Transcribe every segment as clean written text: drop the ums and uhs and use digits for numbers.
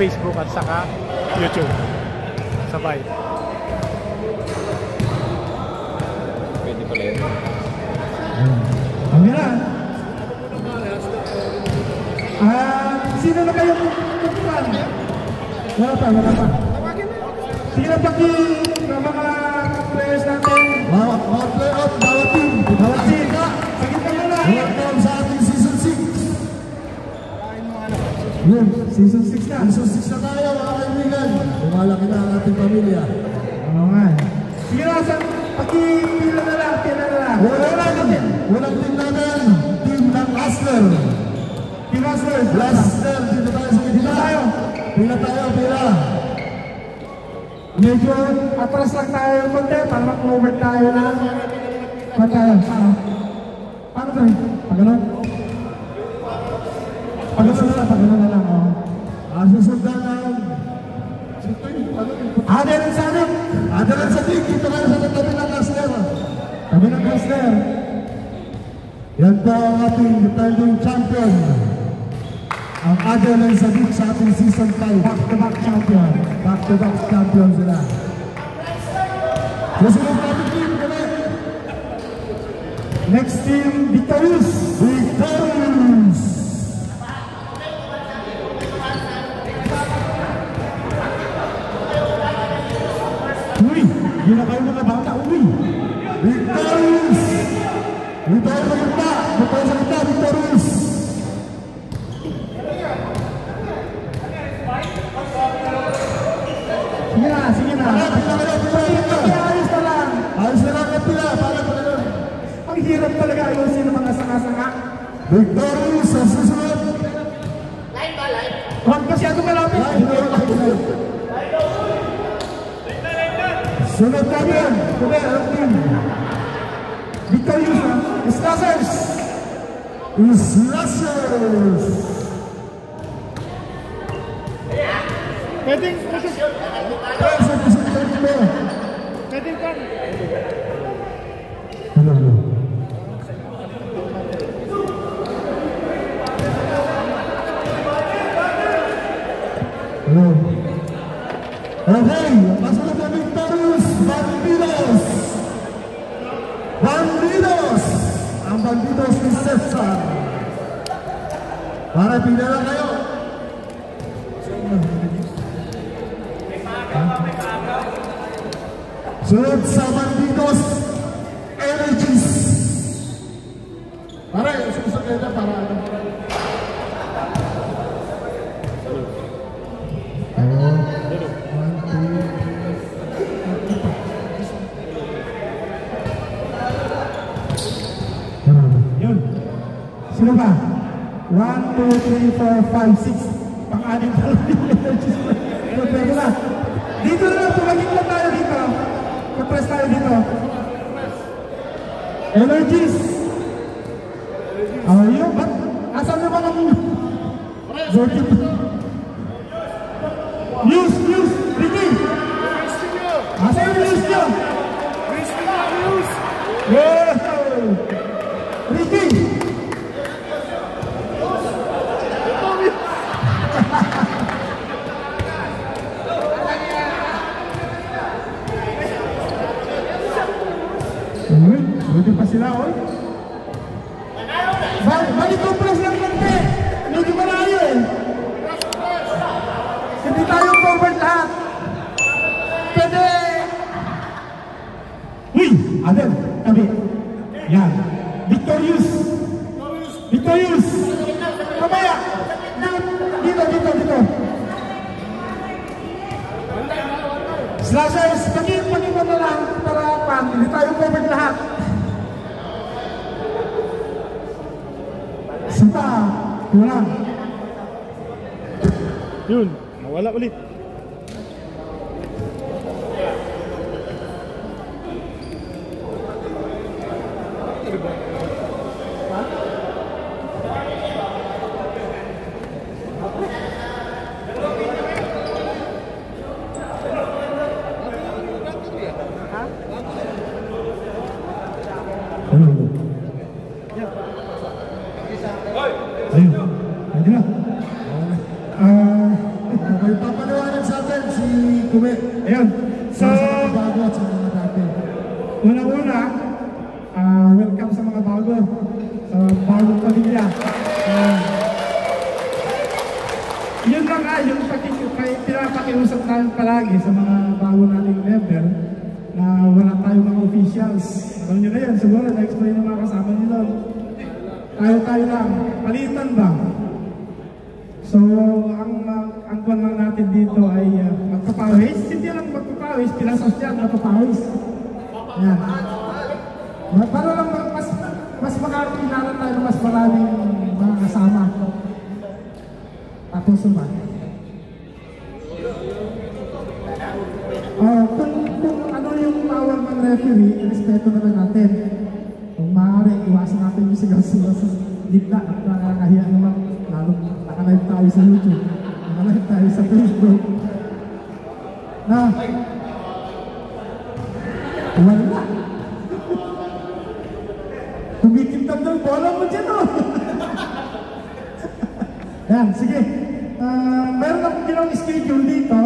Facebook at saka YouTube. Sabay. Pwede pala yun. Ang gana. Sino na kayo pupuntan? Wala pa. Sige na paki ng mga players natin. Mga playoff, bawat team. Sagit ka muna. Welcome sa ating Season 6. Yun, Season 6 na. Season 6 na tayo mga kaibigan. Lumalaki na ang ating pamilya. Oo nga. Sige na, paki-pila na lang. Walang team natin. Team ng Hustler. Team Hustler. Hustler, dito tayo sa gitna. Pila. Medyo atras lang tayo yung konti para mag-over tayo na. Paano tayo? Paano tayo? Pagano? Pagano na lang. Susundan lang. Adalan sa amin. Adalan sa tig. Dito kayo sa tabi ng Hustler. Tabi ng Hustler. Yan po ang ating defending champion. Ang Adalan sa tig sa ating Season 5. Back-to-back champion. Back-to-back champion sila. Susunod natin team kami. Next team, Victorious. Uy, yun na kayo mga bata. Uy, Victorious. Victorious sa gitna, Victorious. Sige na. Ayos na lang ang pila. Ang hirap talaga ayusin ng mga sanga-sanga. Victorious sa susunod. Live ba? Huwag masyado malapit. Sunod namin. Ang team. Victorious na. Slashers. Pwedeng kan? Hello. Okay, masunod na Victorious, Bandidos! Ang Bandidos ni Cesar. Para pila lang kayo. Sunod sa Bandidos, Energies. Para, susok kayo na para ano. Yun. Sino ba? 1, 2, 3, 4, 5, 6. Pang-anim na lang yung Energies. Pwede na. Dito na lang, tumagin lang tayo dito. Kapress tayo dito. Energies. Ayun, ba't? Asan naman ang News, Ricky. Asan yung news nyo? Ricky. Medyo pa sila, oy. Balik compress lang konti. Medyo malayo eh. Hindi tayo forward lahat. Pwede. Uy, Adel, tabi. Yan. Victorious. Kamaya. Dito. Slashers, pagin mo na lang para pan. Hindi tayo forward lahat. Sita, kulang. Yun, nawala ulit. may papaliwanag sa atin si Kume. Ayun. So, Sa mga bago at sa mga dati. una-una, welcome sa mga bago. Sa bagong pamilya. Yun lang yung pinapakiusap namin palagi sa mga bago nating member na wala tayong mga officials. Alam nyo na yan, siguro na-explain ng mga kasama nyo doon. Tayo lang, palitan ba? So, ang kwan lang natin dito ay magpapawis. Hindi lang magpapawis, pinasosyan, magpapawis. Ayan. Para lang mas makakilala tayo ng mas maraming mga kasama. Tapos ba? Kung ano yung power ng referee, respeto naman natin. Kung maaari, iwasan natin yung sigaw-sigaw sa gitna at nakakahiya naman. Lalo nakalive tayo sa YouTube, nakalive tayo sa Facebook. Wala. Kumikintab ng bola mo dyan, oh. Yan, sige. Meron akong ginawang schedule dito.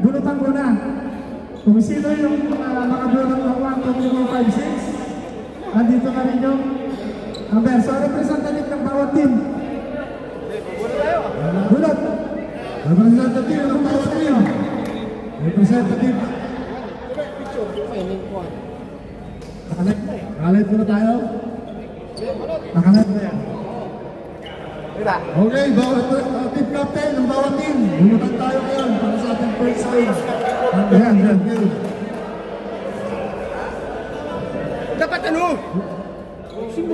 Bunutan ko na. Kung sino yung nakabunot ng 1, 2, 3, 4, 5, 6. Andito na rin yung number. So, representative ng bawat team. Bunot. Representative ng bawat team. Representative. Nakalive muna tayo. Nakalive na yan. Okay, bawat team captain ng bawat team. Bunutan tayo ngayon para sa ating first stage. Ayan. Dapat ano?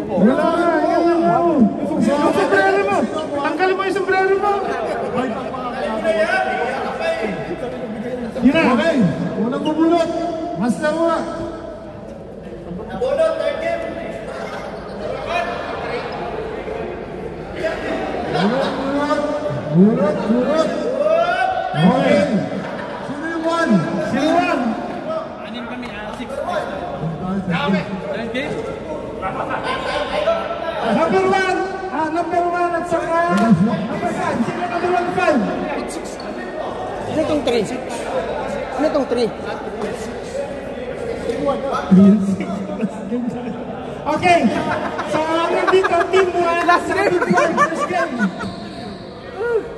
Wala na, yung sombrero mo. Tanggalin mo yung sombrero mo. Yun na. Okay, unang bubulot. Master mo na. Bunot, third game. Burot. Okay. Sino yung one? Anim kami, 6. Number one at saka number 5. Sino number 1, 5? Ano itong 3? Ano itong 3? Okay. So, nandito, team 1. Last game. First game.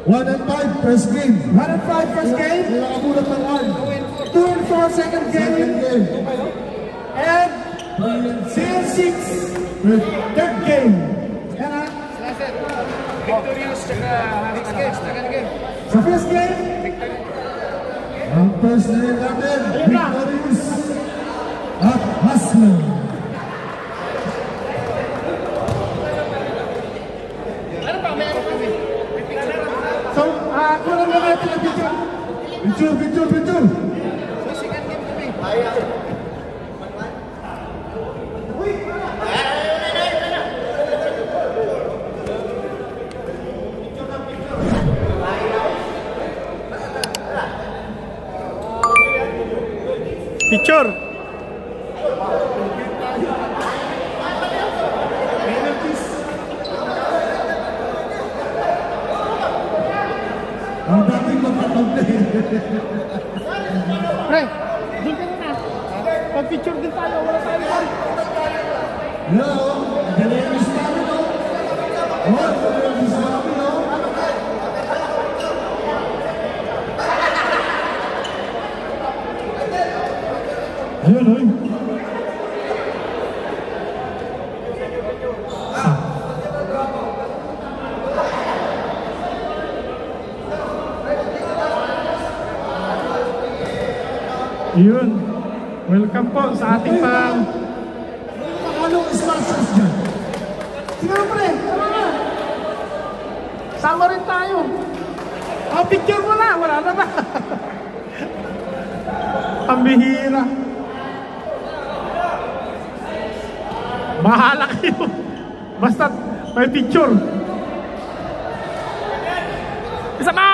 1 and 5, first game. 1 and 5, first game. Nakabulot ng 1. 2 and 4, second game. Second game. And 0 and 6, third game. Yan ha. Victorious, tsaka next game, second game. Sa first game, Ang first game natin, Victorious at Haslam. so, kulang na natin ang picture. Second game kami. Picture. Ang dating magkakabli. Pre, doon ka na. Pag-picture din tayo, wala tayo doon. Yo, Galerius namin, no? Galerius namin, no? Ayun, oy. Yun. Welcome po sa ating pang... Anong sponsors dyan? Sige pre, tama na. Sama rin tayo. Picture mo na, wala na ba? Ang bihira. Bahala kayo. Basta may picture. Isa pa!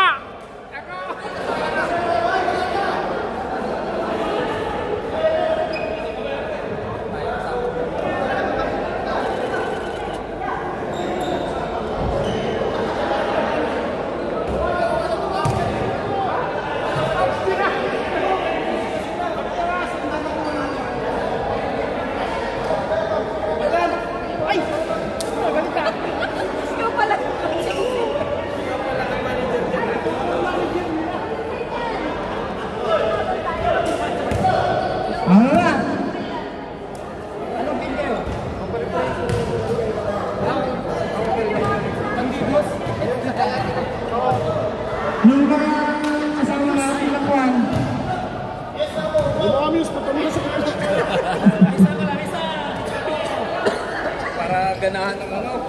ganahan ng ano.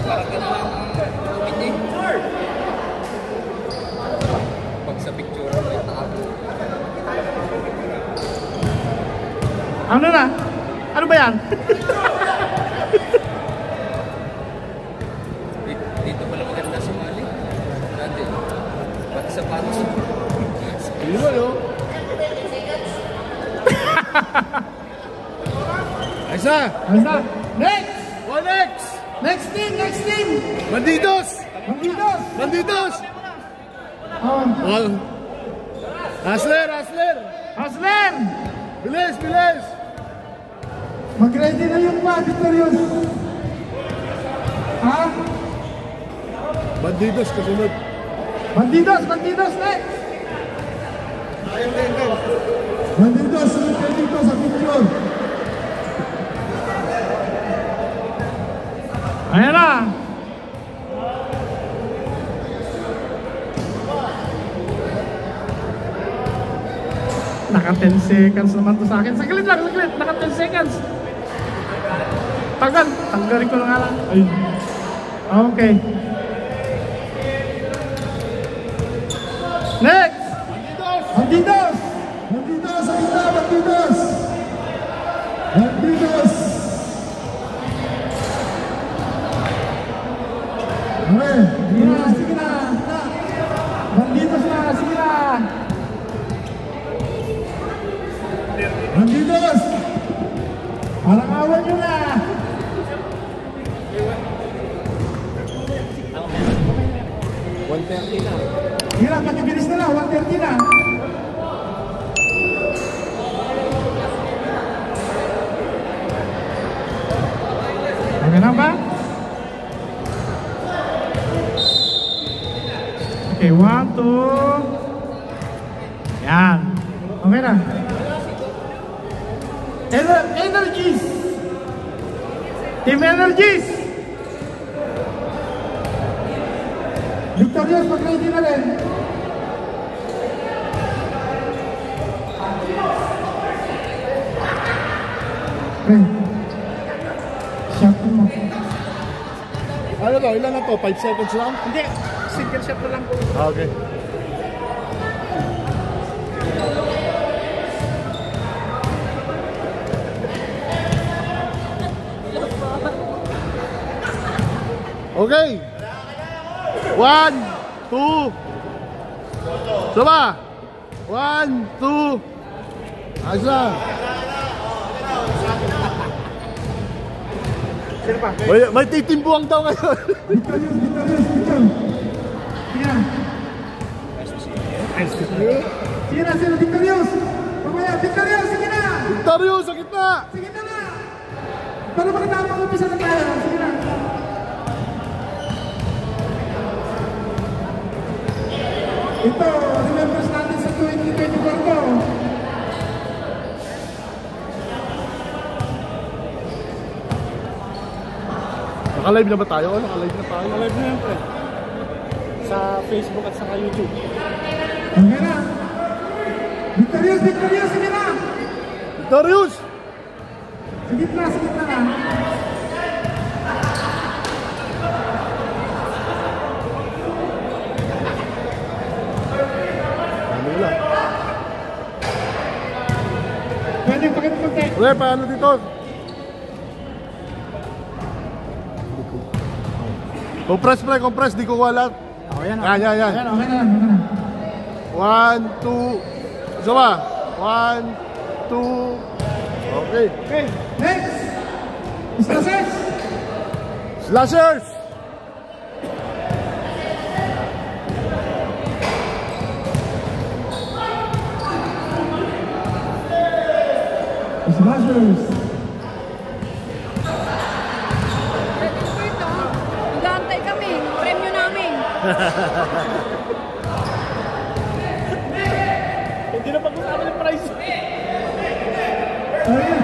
Parang ganahan ng comedy. Pag sa picture may tago. Ano na? Ano ba yan? Dito pala maganda sumali. Dati. Pati sa patos. Iwa no? Aysa! Aysa! Next! Next! Next team! Next team! Bandidos! Bandidos! Bandidos! Oh. Hustler! Hustler! Hustler! Bilis! Bilis! Mag-ready na yung mga victorious. Ha? Bandidos kasunod. Bandidos! Bandidos next! Bandidos, sunod kayo dito sa picture. Ayan na! Naka 10 seconds naman to sa akin. Saglit lang, saglit. Naka 10 seconds. Tanggalin ko lang nga lang. Ayun. Okay. Next! Bandidos! Bandidos, sa gitna, bandidos! Bandidos! Okay. Sige na, sige na. Bandidos na, sige na. Bandidos! Parang awan nyo na. Sige na, patibilis na lang. 1:30 na. Okay na ba? Okay, 1, 2. Yan. Okay na. Energies! Team Energies! Victorious, mag-ready na rin. Okay. Shot mo. Ano ba? Ilan na to? 5 seconds lang? Hindi, single shot na lang. Okay. Okay. 1, 2. Sama. 1, 2. Ayos lang. Sino pa? May titimbuang daw ngayon. Victorious, Victorious, Victorious. Sige na. Sige na, sino? Victorious. Mamaya, Victorious, sige na. Victorious, sa gitna. Sige na na. Para makatama ko umpisa na tayo. Sige na. Ito, remembers natin sa 2024 ko. Naka-live na ba tayo? Naka-live na tayo. Live na yan, pre. Sa Facebook at sa YouTube. Okay na. Victorious, Victorious, sige na. Victorious! Sa gitna na. Ano lang? Pwede pakita konti. Okay, paano dito? Compress pre, compress. Di ko wala. Oh, yan. Yan. Ayan, okay na lang, okay na. 1, 2. Sama. 1, 2. Okay. Okay, next. Slashers. Slashers! Slashers. Nag-aantay kami. Premyo namin. Hindi na pag-usapan yung price. Ayun.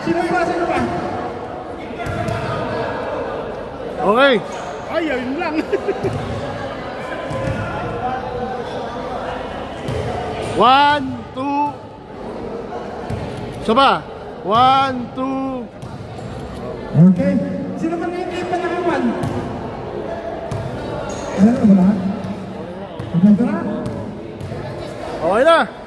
Sino ba? Sino ba? Okay. Ay, ayun lang. One, two. Sama. 1, 2. Okay. Sino ba na yung panakawan? Ano ba? Okay na? Okay na.